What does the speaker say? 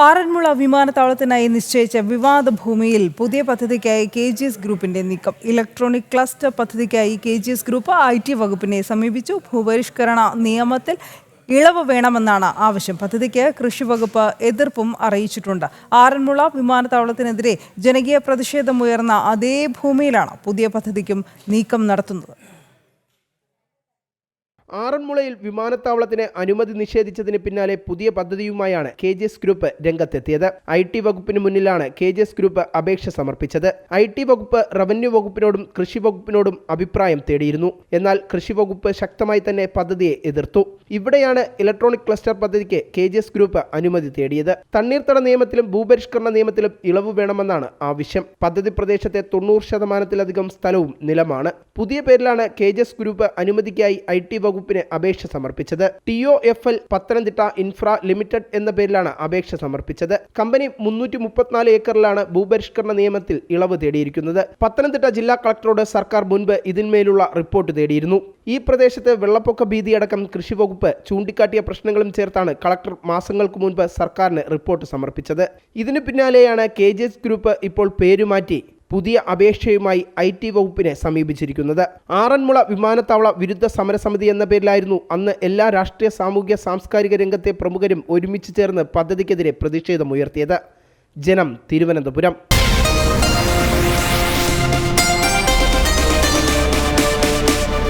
ആറന്മുള വിമാനത്താവളത്തിനായി നിശ്ചയിച്ച വിവാദ ഭൂമിയിൽ പുതിയ പദ്ധതിക്കായി KGS ഗ്രൂപ്പിന്റെ നീക്കം. ഇലക്ട്രോണിക് ക്ലസ്റ്റർ പദ്ധതിക്കായി KGS ഗ്രൂപ്പ് IT വകുപ്പിനെ സമീപിച്ചു. ഭൂപരിഷ്കരണ നിയമത്തിൽ ഇളവ് വേണമെന്നാണ് ആവശ്യം. പദ്ധതിക്ക് കൃഷി വകുപ്പ് എതിർപ്പും അറിയിച്ചിട്ടുണ്ട്. ആറന്മുള വിമാനത്താവളത്തിനെതിരെ ജനകീയ പ്രതിഷേധമുയർന്ന അതേ ഭൂമിയിലാണ് പുതിയ പദ്ധതിക്കും നീക്കം നടത്തുന്നത്. ആറന്മുളയിൽ വിമാനത്താവളത്തിന് അനുമതി നിഷേധിച്ചതിന് പിന്നാലെ പുതിയ പദ്ധതിയുമായാണ് KGS ഗ്രൂപ്പ് രംഗത്തെത്തിയത്. IT വകുപ്പിന് മുന്നിലാണ് KGS ഗ്രൂപ്പ് അപേക്ഷ സമർപ്പിച്ചത്. IT വകുപ്പ് റവന്യൂ വകുപ്പിനോടും കൃഷി വകുപ്പിനോടും അഭിപ്രായം തേടിയിരുന്നു. എന്നാൽ കൃഷി വകുപ്പ് ശക്തമായി തന്നെ പദ്ധതിയെ എതിർത്തു. ഇവിടെയാണ് ഇലക്ട്രോണിക് ക്ലസ്റ്റർ പദ്ധതിക്ക് KGS ഗ്രൂപ്പ് അനുമതി തേടിയത്. തണ്ണീർത്തട നിയമത്തിലും ഭൂപരിഷ്കരണ നിയമത്തിലും ഇളവ് വേണമെന്നാണ് ആവശ്യം. പദ്ധതി പ്രദേശത്തെ 90% സ്ഥലവും നിലമാണ്. പുതിയ പേരിലാണ് KGS ഗ്രൂപ്പ് അനുമതിക്കായി IT വകുപ്പിന് അപേക്ഷ സമർപ്പിച്ചത്. TOFL പത്തനംതിട്ട ഇൻഫ്ര ലിമിറ്റഡ് എന്ന പേരിലാണ് അപേക്ഷ സമർപ്പിച്ചത്. കമ്പനി 334 ഏക്കറിലാണ് ഭൂപരിഷ്കരണ നിയമത്തിൽ ഇളവ് തേടിയിരിക്കുന്നത്. പത്തനംതിട്ട ജില്ലാ കളക്ടറോട് സർക്കാർ മുൻപ് ഇതിന്മേലുള്ള റിപ്പോർട്ട് തേടിയിരുന്നു. ഈ പ്രദേശത്ത് വെള്ളപ്പൊക്ക ഭീതിയടക്കം കൃഷി വകുപ്പ് ചൂണ്ടിക്കാട്ടിയ പ്രശ്നങ്ങളും ചേർത്താണ് കളക്ടർ മാസങ്ങൾക്ക് മുൻപ് സർക്കാരിന് റിപ്പോർട്ട് സമർപ്പിച്ചത്. ഇതിനു പിന്നാലെയാണ് KGS ഗ്രൂപ്പ് ഇപ്പോൾ പേരുമാറ്റി പുതിയ അപേക്ഷയുമായി IT വകുപ്പിനെ സമീപിച്ചിരിക്കുന്നത്. ആറന്മുള വിമാനത്താവള വിരുദ്ധ സമരസമിതി എന്ന പേരിലായിരുന്നു അന്ന് എല്ലാ രാഷ്ട്രീയ സാമൂഹ്യ സാംസ്കാരിക രംഗത്തെ പ്രമുഖരും ഒരുമിച്ച് ചേർന്ന് പദ്ധതിക്കെതിരെ പ്രതിഷേധമുയർത്തിയത്. ജനം, തിരുവനന്തപുരം.